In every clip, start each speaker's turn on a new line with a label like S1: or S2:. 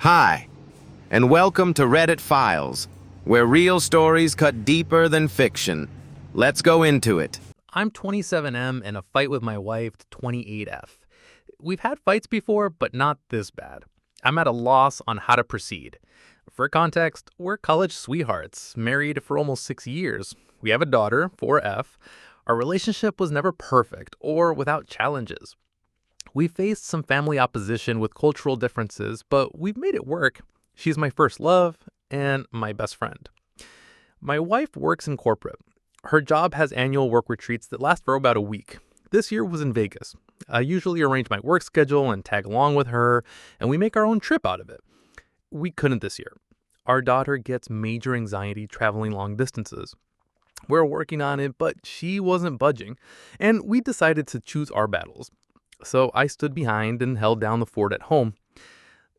S1: Hi, and welcome to Reddit Files, where real stories cut deeper than fiction. Let's go into it.
S2: I'm 27M and a fight with my wife, 28F. We've had fights before, but not this bad. I'm at a loss on how to proceed. For context, we're college sweethearts, married for almost 6 years. We have a daughter, 4F. Our relationship was never perfect or without challenges. We faced some family opposition with cultural differences, but we've made it work. She's my first love and my best friend. My wife works in corporate. Her job has annual work retreats that last for about a week. This year was in Vegas. I usually arrange my work schedule and tag along with her, and we make our own trip out of it. We couldn't this year. Our daughter gets major anxiety traveling long distances. We're working on it, but she wasn't budging, and we decided to choose our battles. So I stood behind and held down the fort at home.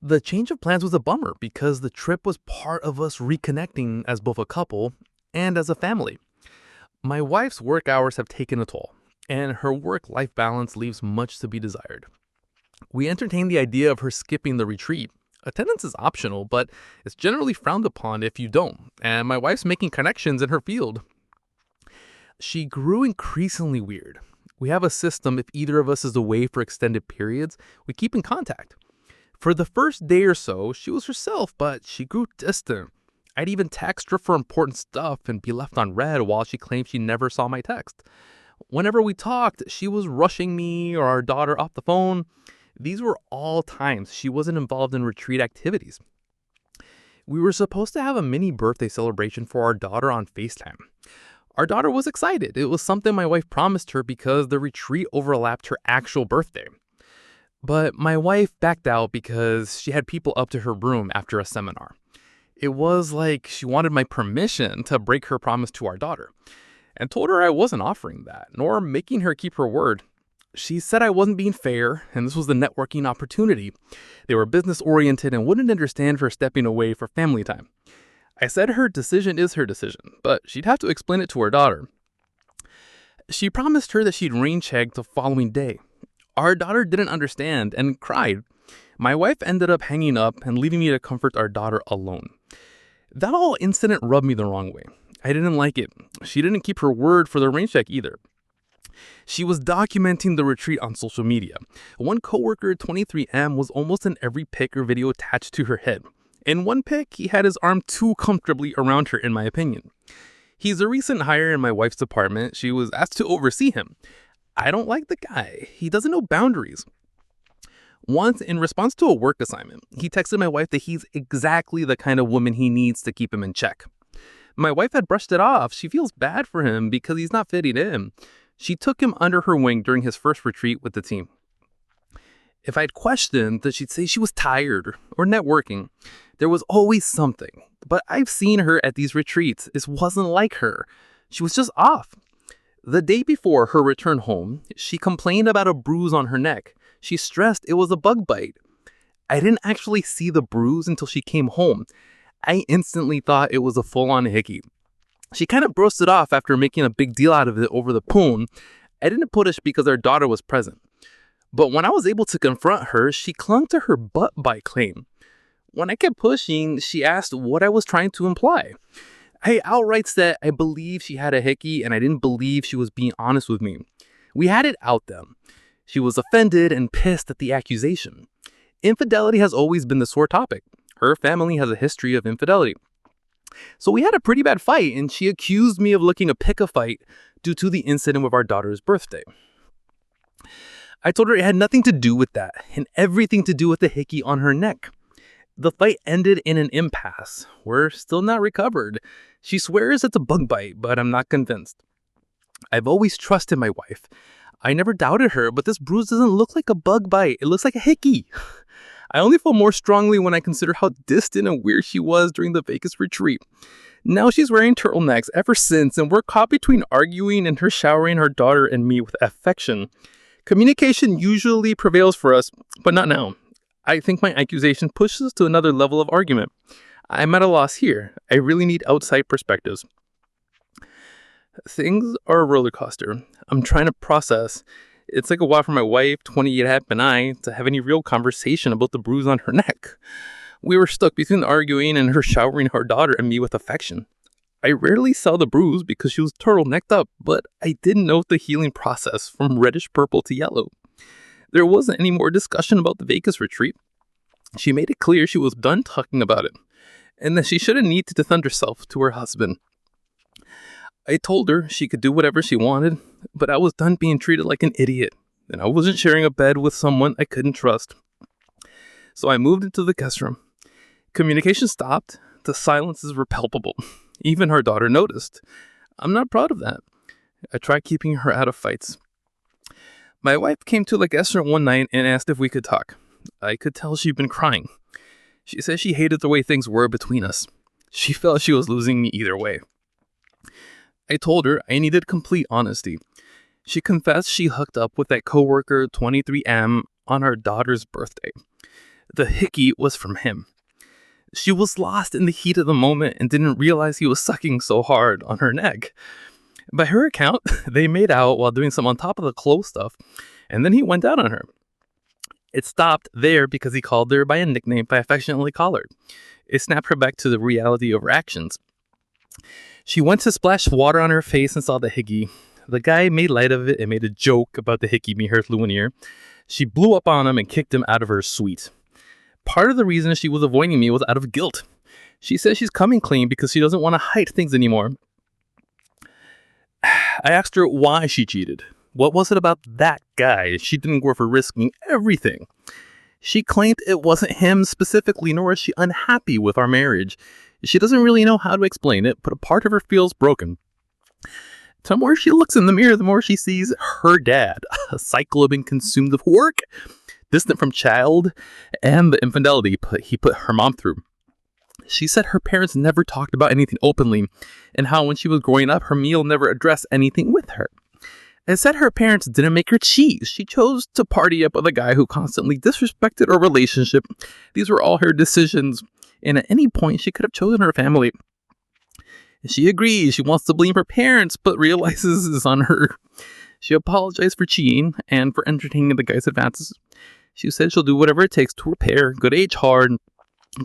S2: The change of plans was a bummer because the trip was part of us reconnecting as both a couple and as a family. My wife's work hours have taken a toll, and her work-life balance leaves much to be desired. We entertained the idea of her skipping the retreat. Attendance is optional, but it's generally frowned upon if you don't, and my wife's making connections in her field. She grew increasingly weird. We have a system if either of us is away for extended periods, we keep in contact. For the first day or so, she was herself, but she grew distant. I'd even text her for important stuff and be left on read while she claimed she never saw my text. Whenever we talked, she was rushing me or our daughter off the phone. These were all times she wasn't involved in retreat activities. We were supposed to have a mini birthday celebration for our daughter on FaceTime. Our daughter was excited. It was something my wife promised her because the retreat overlapped her actual birthday. But my wife backed out because she had people up to her room after a seminar. It was like she wanted my permission to break her promise to our daughter, and told her I wasn't offering that, nor making her keep her word. She said I wasn't being fair, and this was the networking opportunity. They were business-oriented and wouldn't understand her stepping away for family time. I said her decision is her decision, but she'd have to explain it to her daughter. She promised her that she'd rain check the following day. Our daughter didn't understand and cried. My wife ended up hanging up and leaving me to comfort our daughter alone. That whole incident rubbed me the wrong way. I didn't like it. She didn't keep her word for the rain check either. She was documenting the retreat on social media. One coworker, 23M, was almost in every pic or video attached to her head. In one pic, he had his arm too comfortably around her, in my opinion. He's a recent hire in my wife's department. She was asked to oversee him. I don't like the guy. He doesn't know boundaries. Once, in response to a work assignment, he texted my wife that he's exactly the kind of woman he needs to keep him in check. My wife had brushed it off. She feels bad for him because he's not fitting in. She took him under her wing during his first retreat with the team. If I'd questioned that, she'd say she was tired or networking. There was always something. But I've seen her at these retreats. This wasn't like her. She was just off. The day before her return home, she complained about a bruise on her neck. She stressed it was a bug bite. I didn't actually see the bruise until she came home. I instantly thought it was a full-on Hickey. She kind of brushed it off after making a big deal out of it over the poon. I didn't push because our daughter was present. But when I was able to confront her, she clung to her butt bite claim. When I kept pushing, she asked what I was trying to imply. I outright said I believed she had a Hickey and I didn't believe she was being honest with me. We had it out then. She was offended and pissed at the accusation. Infidelity has always been the sore topic. Her family has a history of infidelity. So we had a pretty bad fight, and she accused me of looking to pick a fight due to the incident with our daughter's birthday. I told her it had nothing to do with that and everything to do with the Hickey on her neck. The fight ended in an impasse. We're still not recovered. She swears it's a bug bite, but I'm not convinced. I've always trusted my wife. I never doubted her, but this bruise doesn't look like a bug bite. It looks like a Hickey. I only feel more strongly when I consider how distant and weird she was during the Vegas retreat. Now she's wearing turtlenecks ever since, and we're caught between arguing and her showering her daughter and me with affection. Communication usually prevails for us, but not now. I think my accusation pushes us to another level of argument. I'm at a loss here. I really need outside perspectives. Things are a roller coaster. I'm trying to process. It's like a while for my wife, 28 and I, to have any real conversation about the bruise on her neck.
S3: We were stuck between arguing and her showering her daughter and me with affection. I rarely saw the bruise because she was turtlenecked up, but I did note the healing process from reddish purple to yellow. There wasn't any more discussion about the Vegas retreat. She made it clear she was done talking about it, and that she shouldn't need to defend herself to her husband. I told her she could do whatever she wanted, but I was done being treated like an idiot, and I wasn't sharing a bed with someone I couldn't trust. So I moved into the guest room. Communication stopped. The silences were palpable. Even her daughter noticed. I'm not proud of that. I tried keeping her out of fights. My wife came to the guest room one night and asked if we could talk. I could tell she'd been crying. She said she hated the way things were between us. She felt she was losing me either way. I told her I needed complete honesty. She confessed she hooked up with that coworker 23M on her daughter's birthday. The Hickey was from him. She was lost in the heat of the moment and didn't realize he was sucking so hard on her neck. By her account, they made out while doing some on top of the clothes stuff, and then he went out on her. It stopped there because he called her by a nickname I affectionately call her. It snapped her back to the reality of her actions. She went to splash water on her face and saw the Hickey. The guy made light of it and made a joke about the Hickey being her souvenir. She blew up on him and kicked him out of her suite. Part of the reason she was avoiding me was out of guilt. She says she's coming clean because she doesn't want to hide things anymore. I asked her why she cheated. What was it about that guy she didn't go for risking everything? She claimed it wasn't him specifically, nor is she unhappy with our marriage. She doesn't really know how to explain it, but a part of her feels broken. The more she looks in the mirror, the more she sees her dad, a cycle of being consumed with work, distant from child, and the infidelity he put her mom through. She said her parents never talked about anything openly, and how when she was growing up, her meal never addressed anything with her. It said her parents didn't make her cheese. She chose to party up with a guy who constantly disrespected our relationship. These were all her decisions, and at any point, she could have chosen her family. She agrees she wants to blame her parents, but realizes it's on her. She apologized for cheating and for entertaining the guy's advances. She said she'll do whatever it takes to repair, go to HR,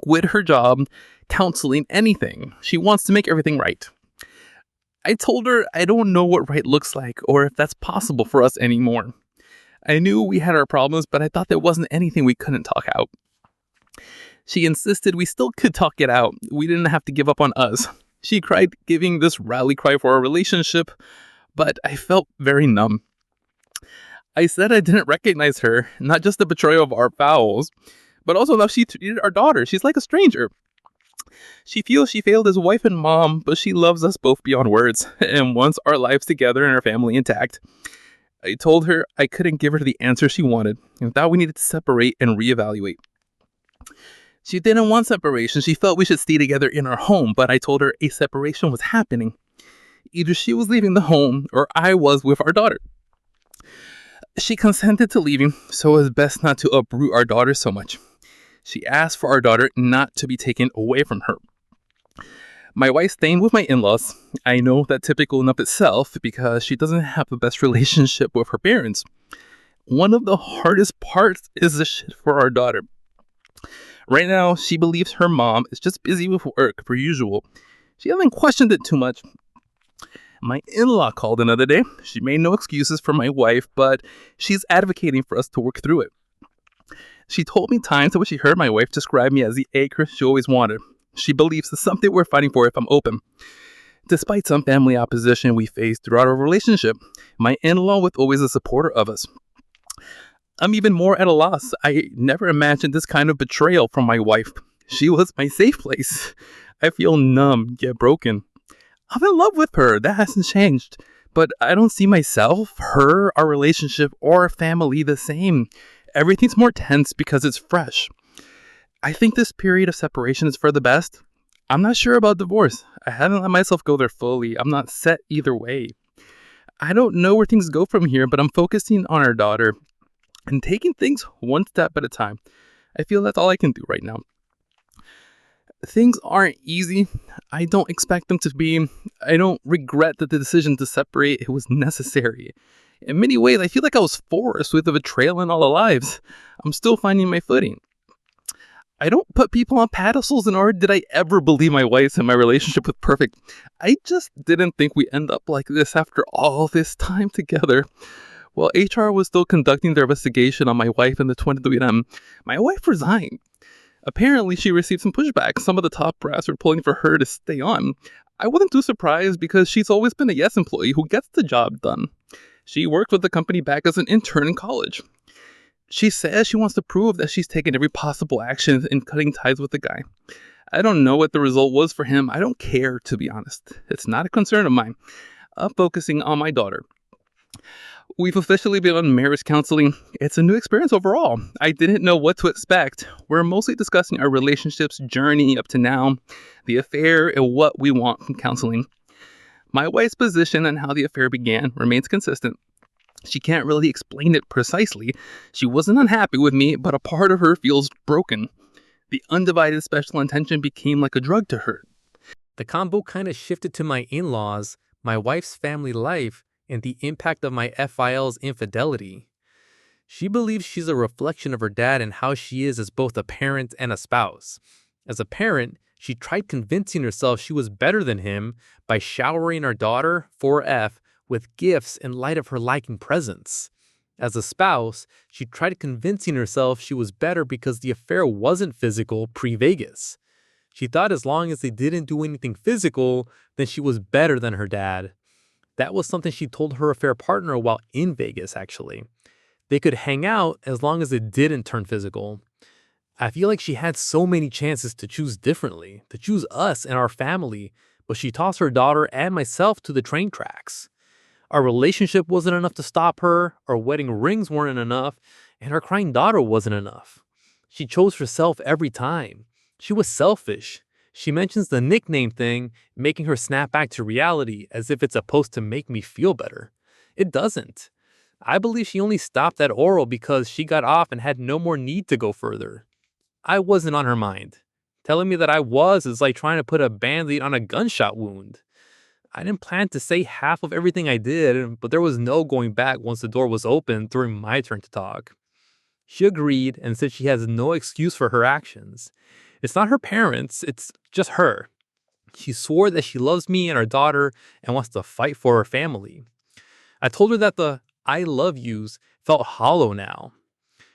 S3: quit her job, counseling, anything. She wants to make everything right. I told her I don't know what right looks like or if that's possible for us anymore. I knew we had our problems, but I thought there wasn't anything we couldn't talk out. She insisted we still could talk it out. We didn't have to give up on us. She cried, giving this rally cry for our relationship, but I felt very numb. I said I didn't recognize her, not just the betrayal of our vows, but also how she treated our daughter. She's like a stranger. She feels she failed as wife and mom, but she loves us both beyond words and wants our lives together and our family intact. I told her I couldn't give her the answer she wanted and thought we needed to separate and reevaluate. She didn't want separation. She felt we should stay together in our home, but I told her a separation was happening. Either she was leaving the home or I was with our daughter. She consented to leaving, so it was best not to uproot our daughter so much. She asked for our daughter not to be taken away from her. My wife staying with my in-laws. I know that's typical enough itself because she doesn't have the best relationship with her parents. One of the hardest parts is the shit for our daughter. Right now, she believes her mom is just busy with work per usual. She hasn't questioned it too much. My in-law called another day. She made no excuses for my wife, but she's advocating for us to work through it. She told me times in which she heard my wife describe me as the anchor she always wanted. She believes it's something we're fighting for if I'm open. Despite some family opposition we faced throughout our relationship, my in-law was always a supporter of us. I'm even more at a loss. I never imagined this kind of betrayal from my wife. She was my safe place. I feel numb, yet broken. I'm in love with her. That hasn't changed. But I don't see myself, her, our relationship, or our family the same. Everything's more tense because it's fresh. I think this period of separation is for the best. I'm not sure about divorce. I haven't let myself go there fully. I'm not set either way. I don't know where things go from here, but I'm focusing on our daughter and taking things one step at a time. I feel that's all I can do right now. Things aren't easy. I don't expect them to be. I don't regret that the decision to separate, it was necessary. In many ways, I feel like I was forced with the betrayal in all our lives. I'm still finding my footing. I don't put people on pedestals, nor did I ever believe my wife and my relationship was perfect. I just didn't think we end up like this after all this time together. While HR was still conducting their investigation on my wife and the 23M, my wife resigned. Apparently, she received some pushback. Some of the top brass were pulling for her to stay on. I wasn't too surprised because she's always been a yes employee who gets the job done. She worked with the company back as an intern in college. She says she wants to prove that she's taken every possible action in cutting ties with the guy. I don't know what the result was for him. I don't care, to be honest. It's not a concern of mine. I'm focusing on my daughter. We've officially been on marriage counseling. It's a new experience overall. I didn't know what to expect. We're mostly discussing our relationship's journey up to now, the affair, and what we want from counseling. My wife's position on how the affair began remains consistent. She can't really explain it precisely. She wasn't unhappy with me, but a part of her feels broken. The undivided special attention became like a drug to her.
S2: The combo kind of shifted to my in-laws, my wife's family life, and the impact of my FIL's infidelity. She believes she's a reflection of her dad and how she is as both a parent and a spouse. As a parent, she tried convincing herself she was better than him by showering our daughter, 4F, with gifts in light of her liking presents. As a spouse, she tried convincing herself she was better because the affair wasn't physical pre-Vegas. She thought as long as they didn't do anything physical, then she was better than her dad. That was something she told her affair partner while in Vegas, actually. They could hang out as long as it didn't turn physical. I feel like she had so many chances to choose differently, to choose us and our family, but she tossed her daughter and myself to the train tracks. Our relationship wasn't enough to stop her, our wedding rings weren't enough, and our crying daughter wasn't enough. She chose herself every time. She was selfish. She mentions the nickname thing, making her snap back to reality as if it's supposed to make me feel better. It doesn't. I believe she only stopped at oral because she got off and had no more need to go further. I wasn't on her mind. Telling me that I was is like trying to put a band-aid on a gunshot wound. I didn't plan to say half of everything I did, but there was no going back once the door was opened during my turn to talk. She agreed and said she has no excuse for her actions. It's not her parents, it's just her. She swore that she loves me and our daughter and wants to fight for her family. I told her that the I love yous felt hollow now.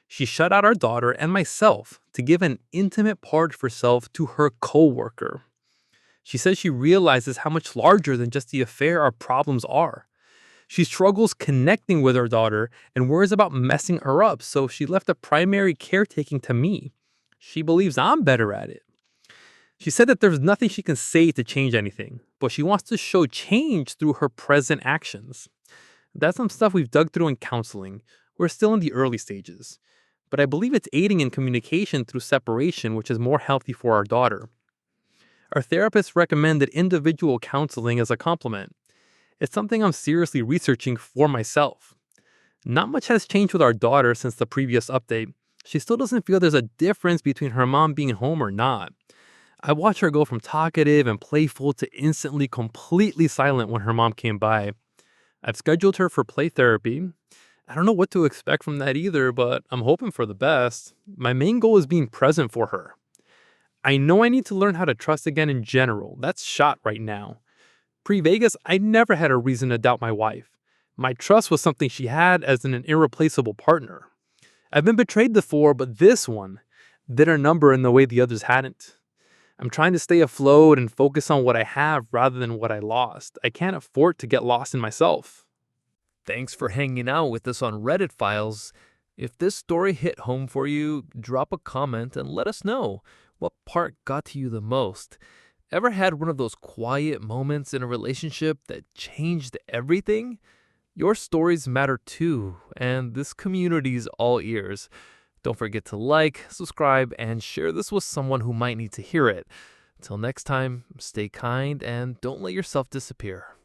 S2: She shut out our daughter and myself to give an intimate part of herself to her co-worker. She says she realizes how much larger than just the affair our problems are. She struggles connecting with her daughter and worries about messing her up, so she left the primary caretaking to me. She believes I'm better at it. She said that there's nothing she can say to change anything, but she wants to show change through her present actions. That's some stuff we've dug through in counseling. We're still in the early stages, but I believe it's aiding in communication through separation, which is more healthy for our daughter. Our therapists recommended individual counseling as a complement. It's something I'm seriously researching for myself. Not much has changed with our daughter since the previous update. She still doesn't feel there's a difference between her mom being home or not. I watched her go from talkative and playful to instantly completely silent when her mom came by. I've scheduled her for play therapy. I don't know what to expect from that either, but I'm hoping for the best. My main goal is being present for her. I know I need to learn how to trust again in general. That's shot right now. Pre-Vegas, I never had a reason to doubt my wife. My trust was something she had as an irreplaceable partner. I've been betrayed before, but this one did her number in the way the others hadn't. I'm trying to stay afloat and focus on what I have rather than what I lost. I can't afford to get lost in myself. Thanks for hanging out with us on Reddit Files. If this story hit home for you, drop a comment and let us know what part got to you the most. Ever had one of those quiet moments in a relationship that changed everything? Your stories matter too, and this community's all ears. Don't forget to like, subscribe, and share this with someone who might need to hear it. Until next time, stay kind and don't let yourself disappear.